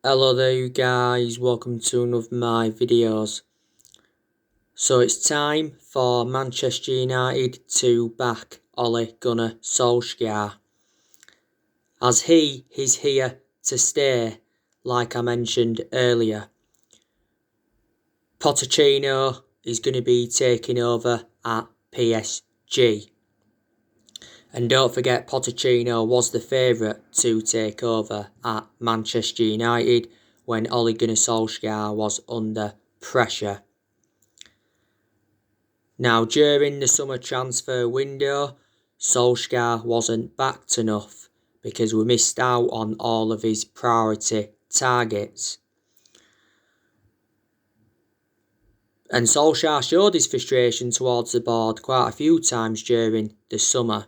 Hello there you guys, welcome to one of my videos. So it's time for Manchester United to back Ole Gunnar Solskjaer, as he is here to stay, like I mentioned earlier. Pochettino is going to be taking over at PSG. And don't forget, Pochettino was the favourite to take over at Manchester United when Ole Gunnar Solskjaer was under pressure. Now, during the summer transfer window, Solskjaer wasn't backed enough because we missed out on all of his priority targets. And Solskjaer showed his frustration towards the board quite a few times during the summer.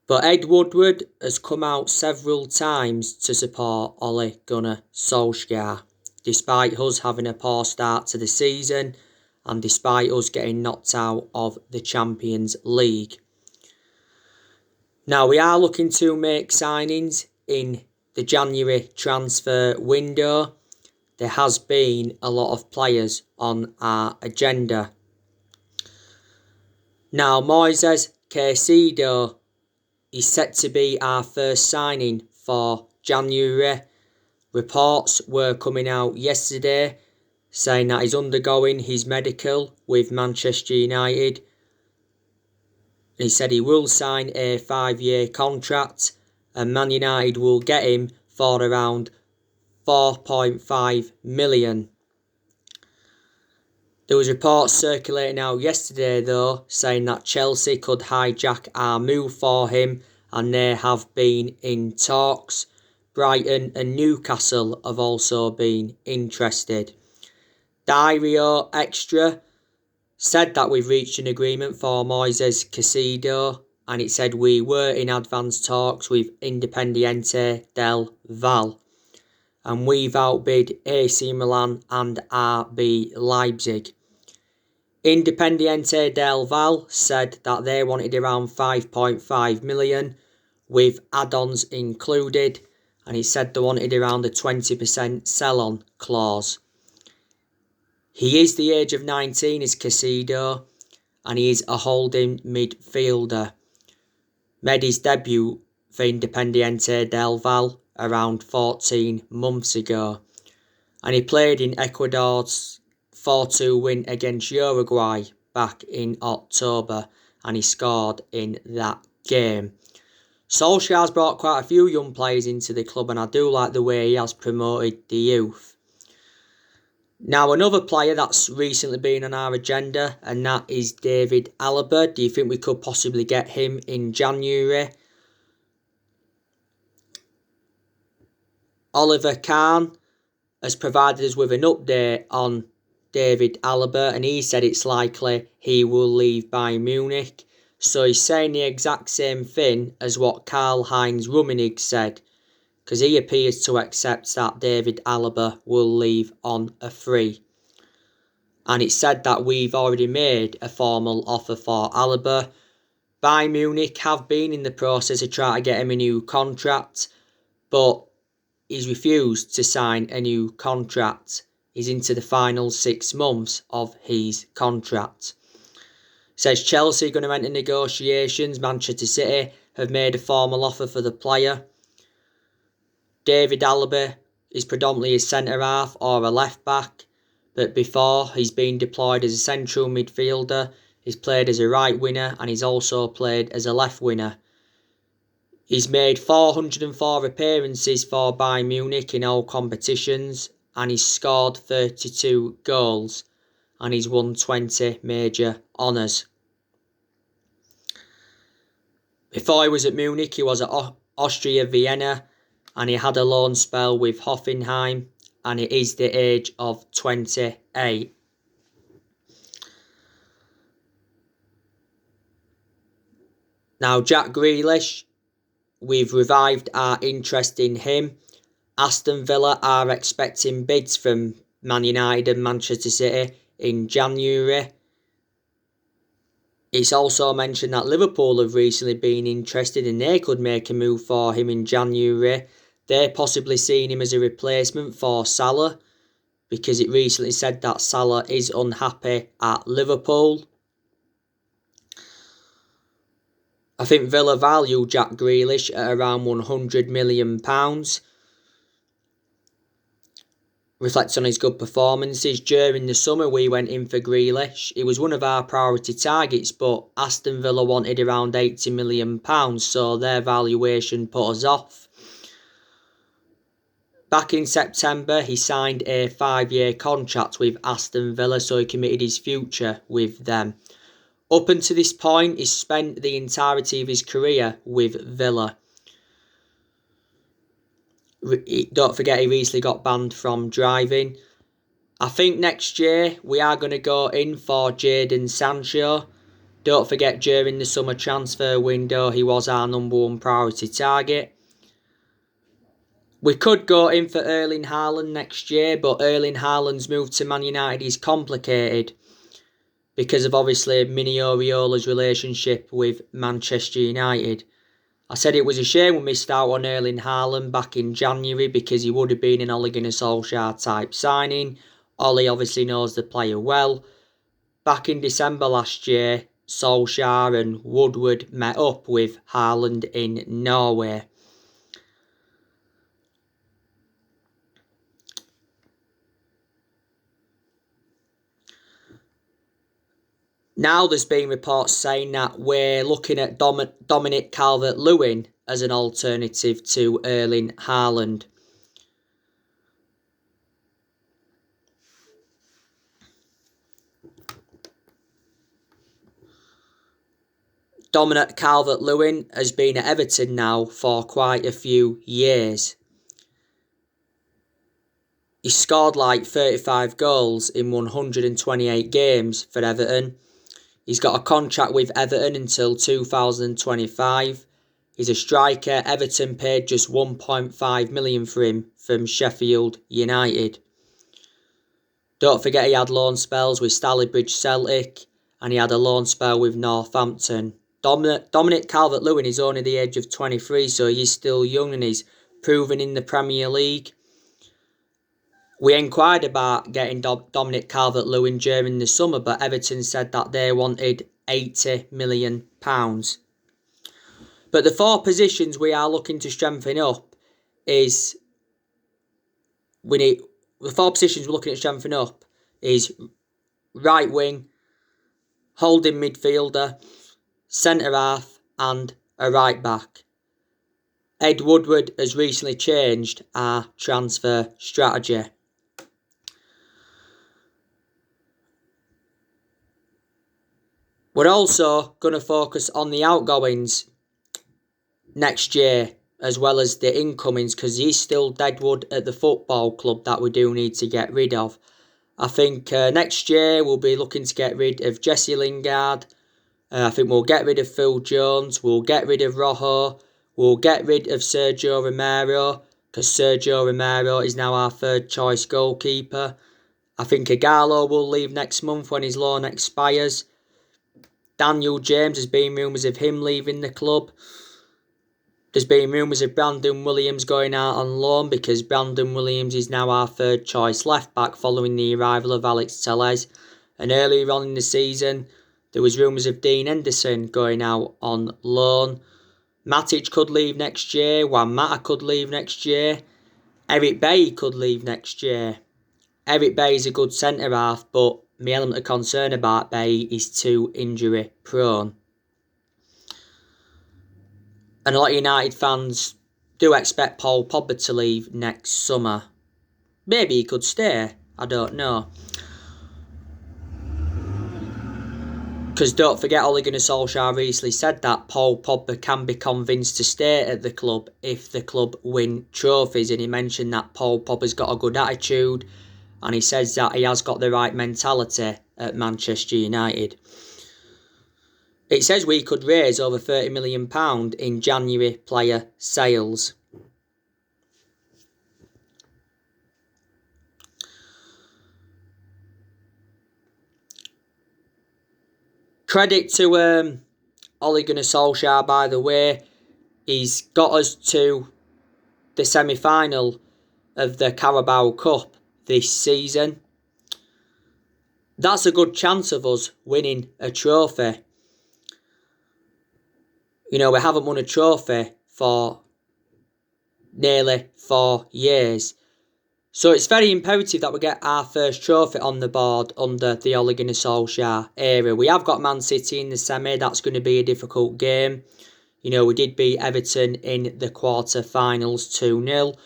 But Ed Woodward has come out several times to support Ole Gunnar Solskjaer, despite us having a poor start to the season and despite us getting knocked out of the Champions League. Now, we are looking to make signings in the January transfer window. There has been a lot of players on our agenda. Now, Moises Caicedo is set to be our first signing for January. Reports were coming out yesterday saying that he's undergoing his medical with Manchester United. He said he will sign a 5-year contract and Man United will get him for around 4.5 million. There was reports circulating out yesterday though saying that Chelsea could hijack our move for him, and they have been in talks. Brighton and Newcastle have also been interested. Diario Extra said that we've reached an agreement for Moises Caicedo, and it said we were in advanced talks with Independiente del Valle, and we've outbid AC Milan and RB Leipzig. Independiente del Valle said that they wanted around 5.5 million with add-ons included, and he said they wanted around a 20% sell-on clause. He is the age of 19 as Caicedo, and he is a holding midfielder. Made his debut for Independiente del Valle around 14 months ago, and he played in Ecuador's 4-2 win against Uruguay back in October, and he scored in that game. Solskjaer's brought quite a few young players into the club, and I do like the way he has promoted the youth. Now, another player that's recently been on our agenda, and that is David Alaba. Do you think we could possibly get him in January? Oliver Kahn has provided us with an update on David Alaba, and he said it's likely he will leave Bayern Munich. So he's saying the exact same thing as what Karl-Heinz Rummenigge said, because he appears to accept that David Alaba will leave on a free. And it's said that we've already made a formal offer for Alaba. Bayern Munich have been in the process of trying to get him a new contract, but he's refused to sign a new contract. He's into the final 6 months of his contract. Says Chelsea are going to enter negotiations. Manchester City have made a formal offer for the player. David Alaba is predominantly a centre-half or a left-back, but before he's been deployed as a central midfielder. He's played as a right winger and he's also played as a left winger. He's made 404 appearances for Bayern Munich in all competitions, and he's scored 32 goals, and he's won 20 major honours. Before he was at Munich, he was at Austria Vienna, and he had a loan spell with Hoffenheim, and he is the age of 28. Now, Jack Grealish, we've revived our interest in him. Aston Villa are expecting bids from Man United and Manchester City in January. It's also mentioned that Liverpool have recently been interested and they could make a move for him in January. They're possibly seeing him as a replacement for Salah, because it recently said that Salah is unhappy at Liverpool. I think Villa value Jack Grealish at around £100 million. Reflects on his good performances. During the summer we went in for Grealish. He was one of our priority targets, but Aston Villa wanted around £80 million, so their valuation put us off. Back in September, he signed a 5-year contract with Aston Villa, so he committed his future with them. Up until this point, he's spent the entirety of his career with Villa. Don't forget, he recently got banned from driving. I think next year we are going to go in for Jadon Sancho. Don't forget, during the summer transfer window, he was our number one priority target. We could go in for Erling Haaland next year, but Erling Haaland's move to Man United is complicated because of obviously Mini Oriola's relationship with Manchester United. I said it was a shame we missed out on Erling Haaland back in January because he would have been an Ole Gunnar Solskjaer type signing. Ole obviously knows the player well. Back in December last year, Solskjaer and Woodward met up with Haaland in Norway. Now there's been reports saying that we're looking at Dominic Calvert-Lewin as an alternative to Erling Haaland. Dominic Calvert-Lewin has been at Everton now for quite a few years. He scored like 35 goals in 128 games for Everton. He's got a contract with Everton until 2025. He's a striker. Everton paid just £1.5 million for him from Sheffield United. Don't forget he had loan spells with Stalybridge Celtic and he had a loan spell with Northampton. Dominic Calvert-Lewin is only the age of 23, so he's still young and he's proven in the Premier League. We inquired about getting Dominic Calvert-Lewin during the summer, but Everton said that they wanted £80 million. But the four positions we are looking to strengthen up is... The four positions we're looking at strengthening up is right wing, holding midfielder, centre half and a right back. Ed Woodward has recently changed our transfer strategy. We're also going to focus on the outgoings next year as well as the incomings because he's still deadwood at the football club that we do need to get rid of. I think next year we'll be looking to get rid of Jesse Lingard. I think we'll get rid of Phil Jones. We'll get rid of Rojo. We'll get rid of Sergio Romero because Sergio Romero is now our third choice goalkeeper. I think Ighalo will leave next month when his loan expires. Daniel James, there's been rumours of him leaving the club. There's been rumours of Brandon Williams going out on loan because Brandon Williams is now our third choice left back following the arrival of Alex Telles. And earlier on in the season, there was rumours of Dean Henderson going out on loan. Matic could leave next year. Juan Mata could leave next year. Eric Bailly could leave next year. Eric Bailly is a good centre-half, but my element of concern about Bailly is too injury prone. And a lot of United fans do expect Paul Pogba to leave next summer. Maybe he could stay, I don't know. Because don't forget, Ole Gunnar Solskjaer recently said that Paul Pogba can be convinced to stay at the club if the club win trophies. And he mentioned that Paul Pogba's got a good attitude and he says that he has got the right mentality at Manchester United. It says we could raise over £30 million in January player sales. Credit to Ole Gunnar Solskjaer, by the way. He's got us to the semi-final of the Carabao Cup this season, that's a good chance of us winning a trophy. We haven't won a trophy for nearly 4 years. So it's very imperative that we get our first trophy on the board under the Ole Gunnar Solskjaer era. We have got Man City in the semi. That's going to be a difficult game. We did beat Everton in the quarter-finals 2-0.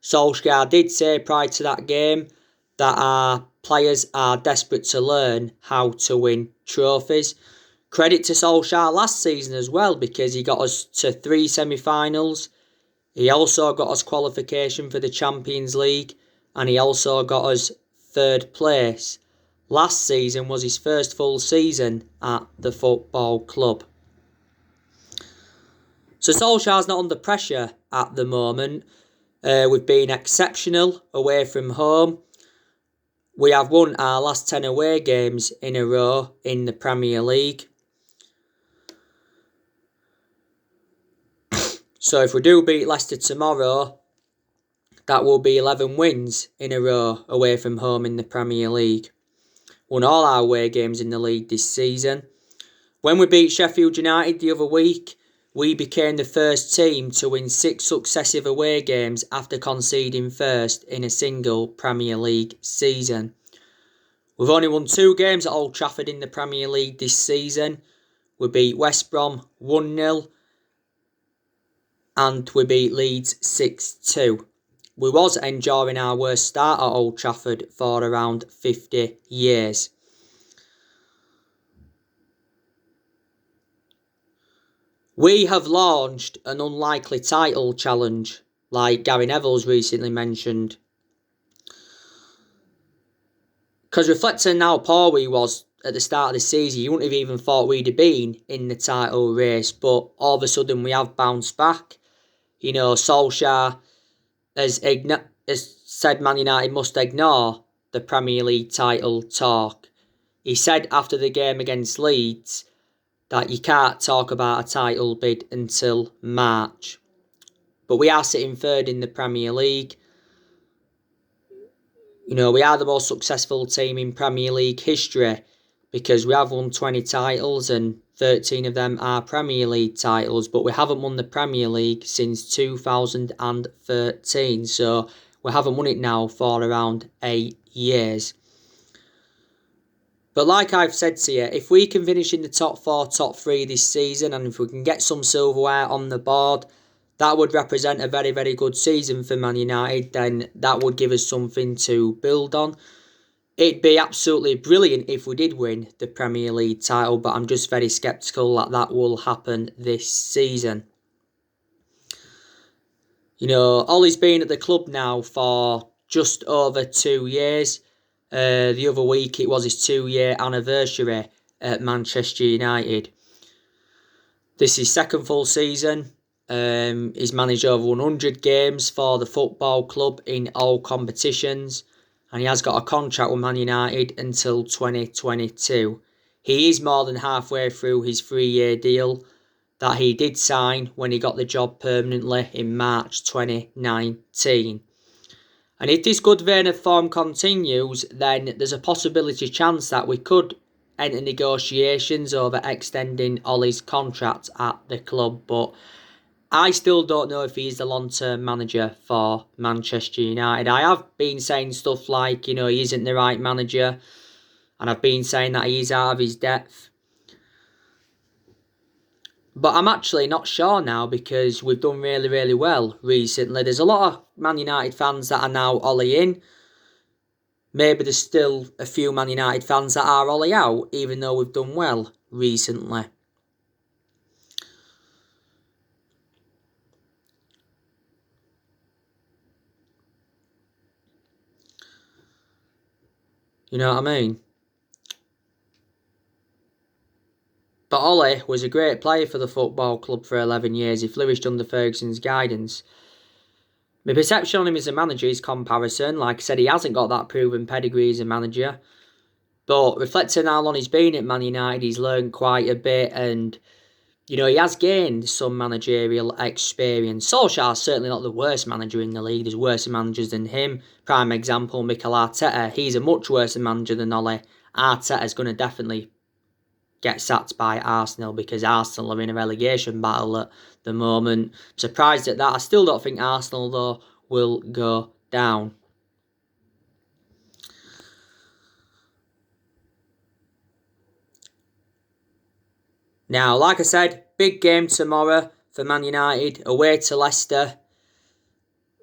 Solskjaer did say prior to that game that our players are desperate to learn how to win trophies. Credit to Solskjaer last season as well, because he got us to 3 semi-finals. He also got us qualification for the Champions League, and he also got us 3rd place. Last season was his first full season at the football club. So Solskjaer's not under pressure at the moment. We've been exceptional away from home. We have won our last 10 away games in a row in the Premier League. So if we do beat Leicester tomorrow, that will be 11 wins in a row away from home in the Premier League. Won all our away games in the league this season. When we beat Sheffield United the other week, we became the first team to win 6 successive away games after conceding first in a single Premier League season. We've only won 2 games at Old Trafford in the Premier League this season. We beat West Brom 1-0 and we beat Leeds 6-2. We was enjoying our worst start at Old Trafford for around 50 years. We have launched an unlikely title challenge, like Gary Neville's recently mentioned. Because reflecting how poor we was at the start of the season, you wouldn't have even thought we'd have been in the title race, but all of a sudden we have bounced back. Solskjaer has said Man United must ignore the Premier League title talk. He said after the game against Leeds that you can't talk about a title bid until March. But we are sitting 3rd in the Premier League. We are the most successful team in Premier League history because we have won 20 titles and 13 of them are Premier League titles, but we haven't won the Premier League since 2013, so we haven't won it now for around 8 years. But like I've said to you, if we can finish in the top 4, top 3 this season, and if we can get some silverware on the board, that would represent a very, very good season for Man United. Then that would give us something to build on. It'd be absolutely brilliant if we did win the Premier League title, but I'm just very sceptical that will happen this season. Ollie's been at the club now for just over 2 years. The other week it was his 2-year anniversary at Manchester United. This is his 2nd full season. He's managed over 100 games for the football club in all competitions, and he has got a contract with Man United until 2022. He is more than halfway through his 3-year deal that he did sign when he got the job permanently in March 2019. And if this good vein of form continues, then there's a chance that we could enter negotiations over extending Ollie's contract at the club. But I still don't know if he's the long-term manager for Manchester United. I have been saying stuff like, he isn't the right manager. And I've been saying that he's out of his depth. But I'm actually not sure now because we've done really, really well recently. There's a lot of Man United fans that are now Ollie in. Maybe there's still a few Man United fans that are Ollie out, even though we've done well recently. You know what I mean? But Ollie was a great player for the football club for 11 years. He flourished under Ferguson's guidance. My perception on him as a manager is comparison. Like I said, he hasn't got that proven pedigree as a manager. But reflecting how long he's been at Man United, he's learned quite a bit. And You know, he has gained some managerial experience. Solskjaer's certainly not the worst manager in the league. There's worse managers than him. Prime example, Mikel Arteta. He's a much worse manager than Ole. Arteta's going to definitely get sacked by Arsenal because Arsenal are in a relegation battle at the moment. I'm surprised at that. I still don't think Arsenal, though, will go down. Now, like I said, big game tomorrow for Man United, away to Leicester.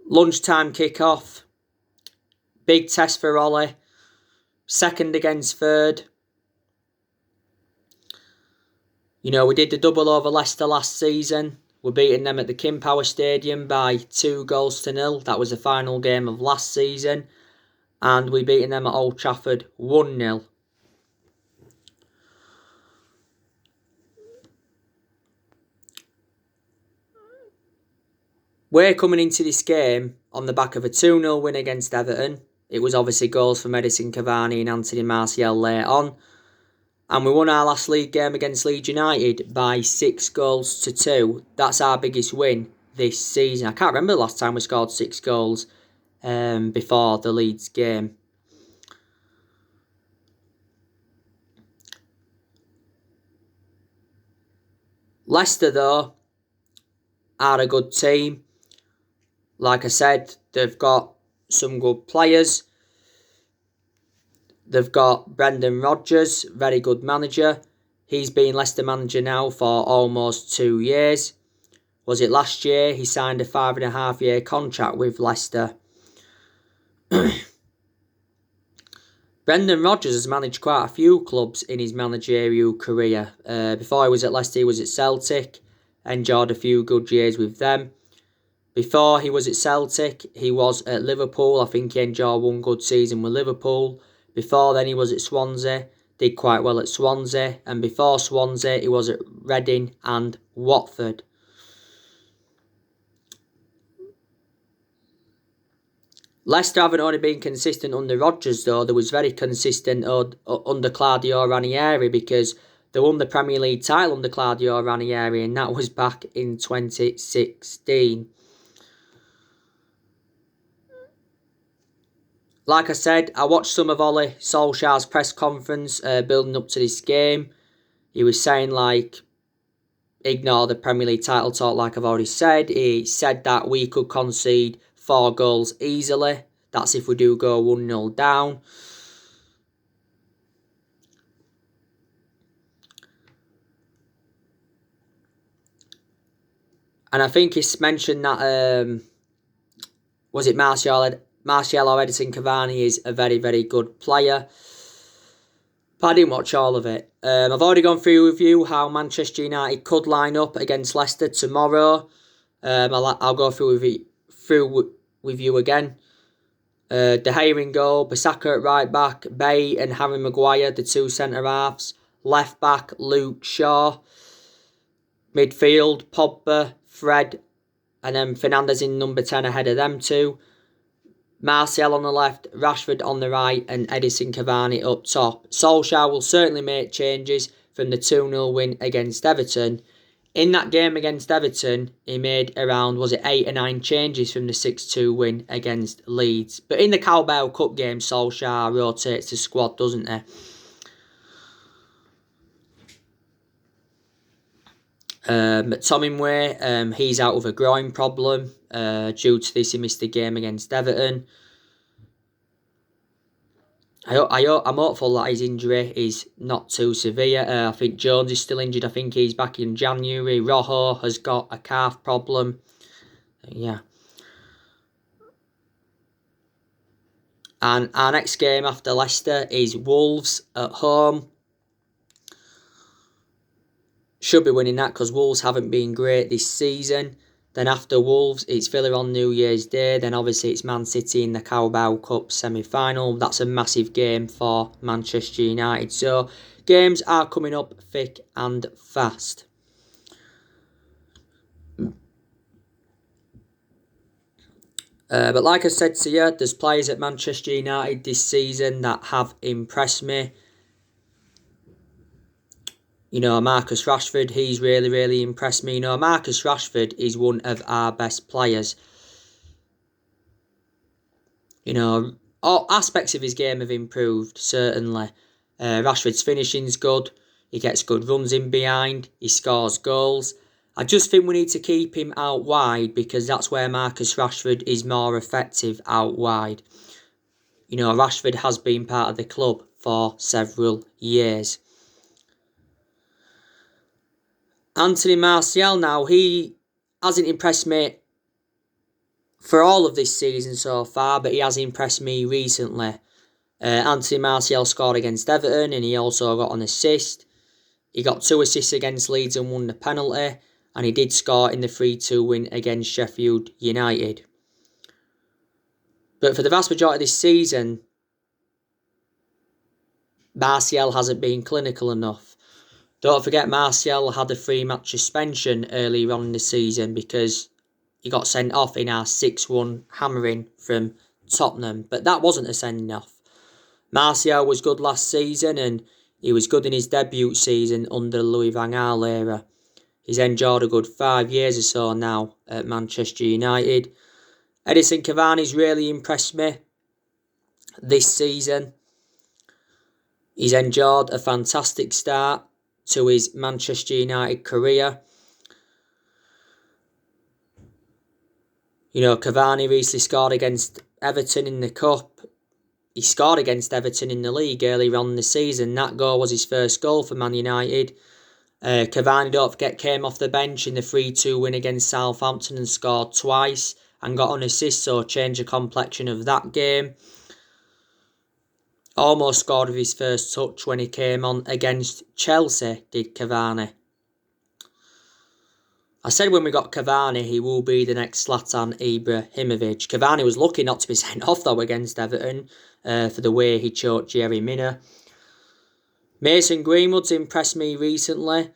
Lunchtime kick-off. Big test for Ole. Second against third. You know, we did the double over Leicester last season. We're beating them at the King Power Stadium by 2-0. That was the final game of last season. And we beating them at Old Trafford 1-0. We're coming into this game on the back of a 2-0 win against Everton. It was obviously goals from Edison Cavani and Anthony Martial later on. And we won our last league game against Leeds United by 6-2. That's our biggest win this season. I can't remember the last time we scored 6 goals before the Leeds game. Leicester, though, are a good team. Like I said, they've got some good players. They've got Brendan Rodgers, very good manager. He's been Leicester manager now for almost 2 years. Was it last year? He signed a 5.5-year contract with Leicester. Brendan Rodgers has managed quite a few clubs in his managerial career. Before he was at Leicester, he was at Celtic. Enjoyed a few good years with them. Before he was at Celtic, he was at Liverpool. I think he enjoyed one good season with Liverpool. Before then, he was at Swansea. Did quite well at Swansea. And before Swansea, he was at Reading and Watford. Leicester haven't only been consistent under Rodgers, though. They was very consistent under Claudio Ranieri because they won the Premier League title under Claudio Ranieri, and that was back in 2016. Like I said, I watched some of Ole Solskjaer's press conference building up to this game. He was saying, like, ignore the Premier League title talk, like I've already said. He said that we could concede 4 goals easily. That's if we do go 1-0 down. And I think he's mentioned that, was it Martial or Edison Cavani is a very, very good player. But I didn't watch all of it. I've already gone through with you how Manchester United could line up against Leicester tomorrow. I'll go through with you again. De Gea in goal, Bissaka at right back, Bay and Harry Maguire, the 2 centre-halves. Left back, Luke Shaw. Midfield, Pogba, Fred, and then Fernandes in number 10 ahead of them 2. Martial on the left, Rashford on the right, and Edison Cavani up top. Solskjaer will certainly make changes from the 2-0 win against Everton. In that game against Everton, he made around, 8 or 9 changes from the 6-2 win against Leeds. But in the Carabao Cup game, Solskjaer rotates the squad, doesn't he? McTominay, he's out with a groin problem. Due to this, he missed the game against Everton. I'm hopeful that his injury is not too severe. I think Jones is still injured. I think he's back in January. Rojo has got a calf problem. Yeah. And our next game after Leicester is Wolves at home. Should be winning that because Wolves haven't been great this season. Then after Wolves, it's Villa on New Year's Day. Then obviously it's Man City in the Carabao Cup semi-final. That's a massive game for Manchester United. So games are coming up thick and fast. But like I said to you, there's players at Manchester United this season that have impressed me. Marcus Rashford, he's really, really impressed me. Marcus Rashford is one of our best players. All aspects of his game have improved, certainly. Rashford's finishing's good. He gets good runs in behind. He scores goals. I just think we need to keep him out wide because that's where Marcus Rashford is more effective out wide. Rashford has been part of the club for several years. Anthony Martial now, he hasn't impressed me for all of this season so far, but he has impressed me recently. Anthony Martial scored against Everton and he also got an assist. He got 2 assists against Leeds and won the penalty, and he did score in the 3-2 win against Sheffield United. But for the vast majority of this season, Martial hasn't been clinical enough. Don't forget Martial had a 3-match suspension earlier on in the season because he got sent off in our 6-1 hammering from Tottenham. But that wasn't a sending off. Martial was good last season and he was good in his debut season under the Louis van Gaal era. He's enjoyed a good 5 years or so now at Manchester United. Edinson Cavani's really impressed me this season. He's enjoyed a fantastic start to his Manchester United career. Cavani recently scored against Everton in the Cup. He scored against Everton in the league earlier on in the season. That goal was his first goal for Man United. Cavani, don't forget, came off the bench in the 3-2 win against Southampton and scored twice and got an assist, so changed the complexion of that game. Almost scored with his first touch when he came on against Chelsea, did Cavani. I said when we got Cavani, he will be the next Zlatan Ibrahimovic. Cavani was lucky not to be sent off, though, against Everton for the way he choked Jerry Mina. Mason Greenwood's impressed me recently.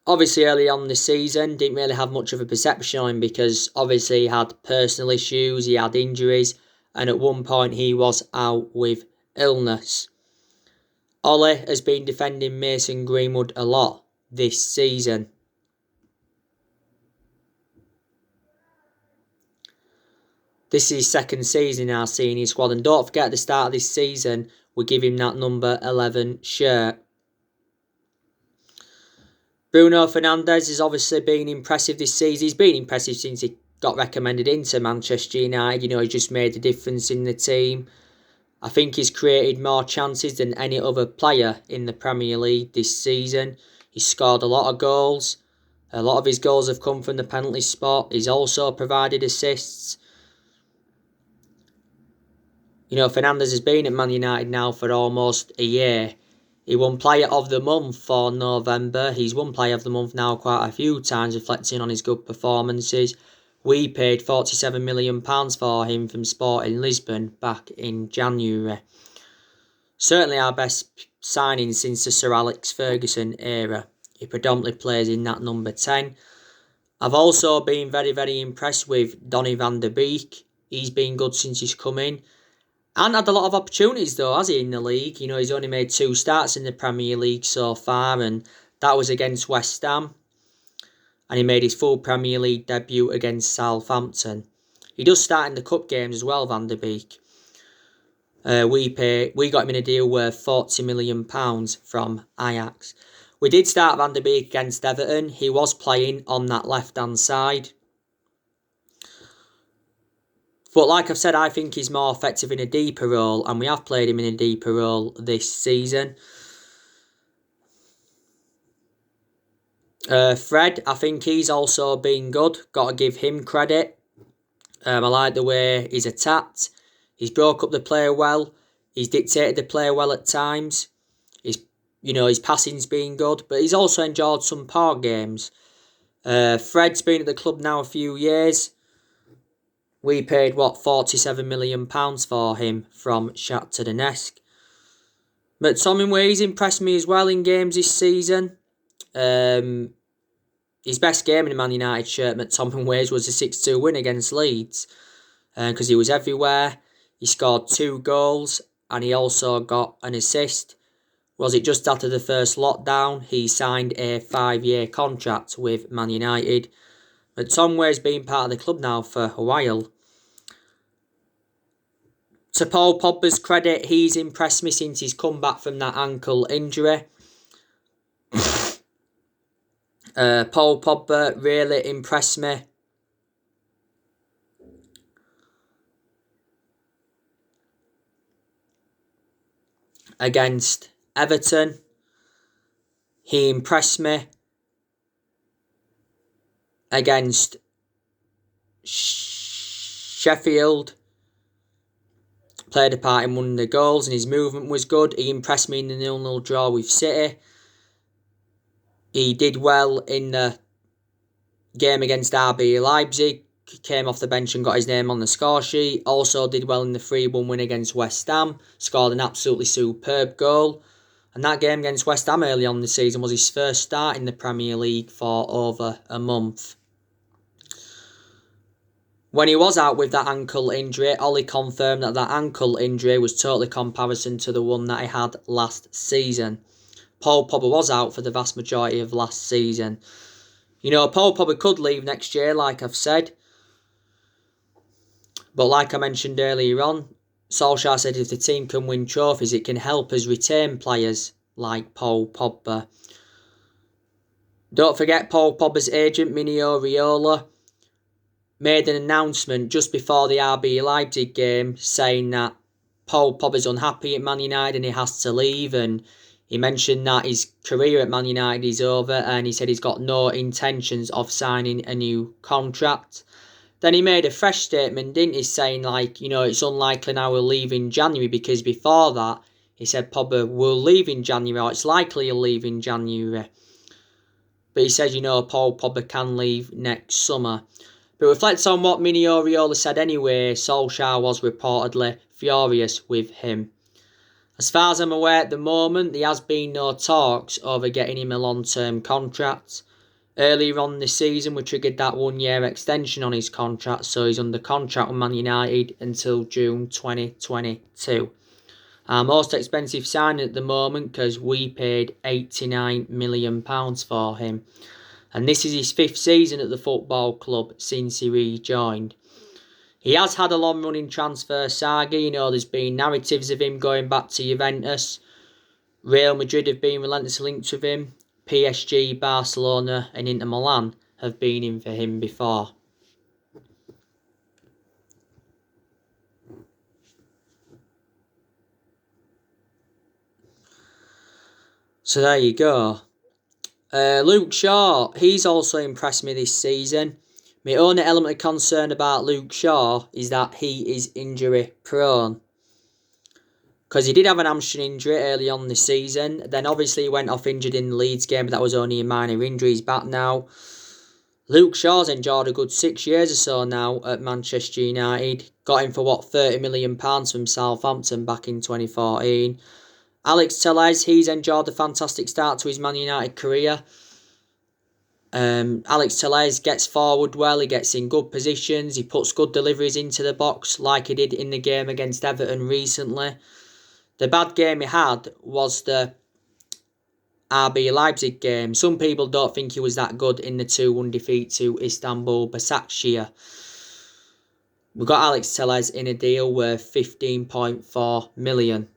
Obviously, early on in the season, didn't really have much of a perception on him because obviously he had personal issues, he had injuries, and at one point he was out with illness. Ollie has been defending Mason Greenwood a lot this season. This is his second season in our senior squad, and don't forget at the start of this season, we give him that number 11 shirt. Bruno Fernandes has obviously been impressive this season. He's been impressive since he got recommended into Manchester United. He just made a difference in the team. I think he's created more chances than any other player in the Premier League this season. He's scored a lot of goals. A lot of his goals have come from the penalty spot. He's also provided assists. Fernandes has been at Man United now for almost a year. He won Player of the Month for November. He's won Player of the Month now quite a few times, reflecting on his good performances. We paid £47 million for him from Sporting Lisbon back in January. Certainly our best signing since the Sir Alex Ferguson era. He predominantly plays in that number 10. I've also been very, very impressed with Donny van der Beek. He's been good since he's come in. And had a lot of opportunities though, has he, in the league? He's only made 2 starts in the Premier League so far, and that was against West Ham. And he made his full Premier League debut against Southampton. He does start in the cup games as well, Van der Beek. We got him in a deal worth £40 million from Ajax. We did start Van der Beek against Everton. He was playing on that left-hand side. But like I've said, I think he's more effective in a deeper role, and we have played him in a deeper role this season. Fred, I think he's also been good. Got to give him credit. I like the way he's attacked. He's broke up the play well. He's dictated the play well at times. His passing's been good, but he's also enjoyed some poor games. Fred's been at the club now a few years. We paid, £47 million for him from Shakhtar Donetsk. McTominay, he's impressed me as well in games this season. His best game in the Man United shirt, McTominay, was a 6-2 win against Leeds. Because he was everywhere. He scored 2 goals and he also got an assist. Was it just after the first lockdown? He signed a 5-year contract with Man United. But Tom Ware's been part of the club now for a while. To Paul Pogba's credit, he's impressed me since he's come back from that ankle injury. Paul Pogba really impressed me. Against Everton, he impressed me. Against Sheffield, played a part in one of the goals and his movement was good. He impressed me in the 0-0 draw with City. He did well in the game against RB Leipzig. He came off the bench and got his name on the score sheet. Also did well in the 3-1 win against West Ham. Scored an absolutely superb goal. And that game against West Ham early on in the season was his first start in the Premier League for over a month. When he was out with that ankle injury, Ollie confirmed that ankle injury was totally comparison to the one that he had last season. Paul Pogba was out for the vast majority of last season. You know, Paul Pogba could leave next year, like I've said. But like I mentioned earlier on, Solskjaer said if the team can win trophies, it can help us retain players like Paul Pogba. Don't forget Paul Pogba's agent, Mino Raiola, made an announcement just before the RB Leipzig game saying that Paul Pogba's unhappy at Man United and he has to leave, and he mentioned that his career at Man United is over and he said he's got no intentions of signing a new contract. Then he made a fresh statement, didn't he, saying like, you know, it's unlikely now we'll leave in January, because before that he said Pogba will leave in January, or it's likely he'll leave in January. But he said, you know, Paul Pogba can leave next summer. But reflects on what Mino Raiola said anyway, Solskjaer was reportedly furious with him. As far as I'm aware at the moment, there has been no talks over getting him a long-term contract. Earlier on this season, we triggered that 1-year extension on his contract, so he's under contract with Man United until June 2022. Our most expensive signing at the moment, because we paid £89 million for him. And this is his 5th season at the football club since he rejoined. He has had a long-running transfer saga. You know, there's been narratives of him going back to Juventus. Real Madrid have been relentlessly linked with him. PSG, Barcelona and Inter Milan have been in for him before. So there you go. Luke Shaw, he's also impressed me this season. My only element of concern about Luke Shaw is that he is injury prone. Because he did have an hamstring injury early on this season. Then obviously he went off injured in the Leeds game, but that was only a minor injury. He's back now. Luke Shaw's enjoyed a good 6 years or so now at Manchester United. Got him for £30 million from Southampton back in 2014. Alex Telles, he's enjoyed a fantastic start to his Man United career. Alex Telles gets forward well, he gets in good positions, he puts good deliveries into the box like he did in the game against Everton recently. The bad game he had was the RB Leipzig game. Some people don't think he was that good in the 2-1 defeat to Istanbul Başakşehir. We got Alex Telles in a deal worth £15.4 million.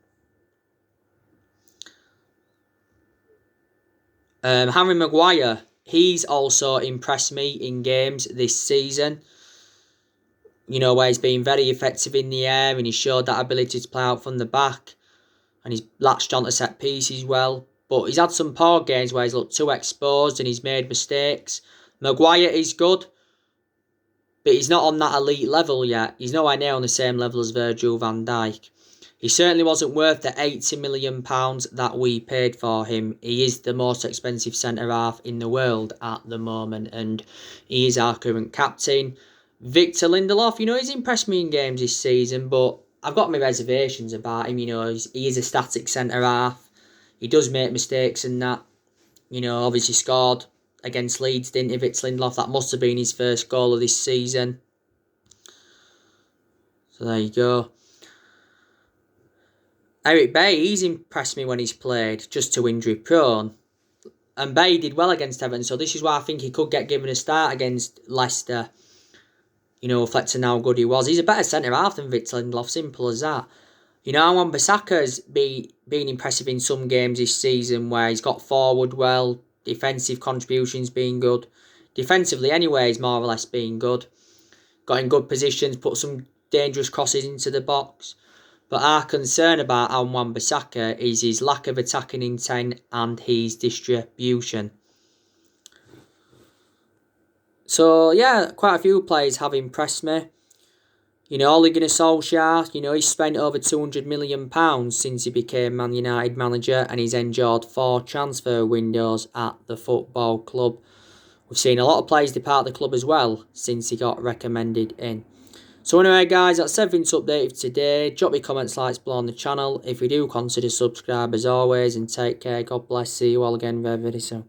Harry Maguire, he's also impressed me in games this season. You know, where he's been very effective in the air and he showed that ability to play out from the back. And he's latched onto set pieces well. But he's had some poor games where he's looked too exposed and he's made mistakes. Maguire is good, but he's not on that elite level yet. He's nowhere near on the same level as Virgil van Dijk. He certainly wasn't worth the £80 million that we paid for him. He is the most expensive centre-half in the world at the moment, and he is our current captain. Victor Lindelof, you know, he's impressed me in games this season, but I've got my reservations about him. You know, he is a static centre-half. He does make mistakes and that. You know, obviously scored against Leeds, didn't he, Victor Lindelof? That must have been his first goal of this season. So there you go. Eric Bailly, he's impressed me when he's played, just too injury prone. And Bailly did well against Everton, so this is why I think he could get given a start against Leicester. Reflecting how good he was. He's a better centre-half than Victor Lindelof, simple as that. Wan-Bissaka's been impressive in some games this season where he's got forward well, defensive contributions being good. Defensively anyway, he's more or less been good. Got in good positions, put some dangerous crosses into the box. But our concern about Wan-Bissaka is his lack of attacking intent and his distribution. So, yeah, quite a few players have impressed me. Ole Gunnar Solskjaer, he's spent over £200 million since he became Man United manager, and he's endured 4 transfer windows at the football club. We've seen a lot of players depart the club as well since he got recommended in. So anyway guys, that's everything to update for today. Drop your comments, likes below on the channel. If you do, consider subscribe as always, and take care. God bless. See you all again very, very soon.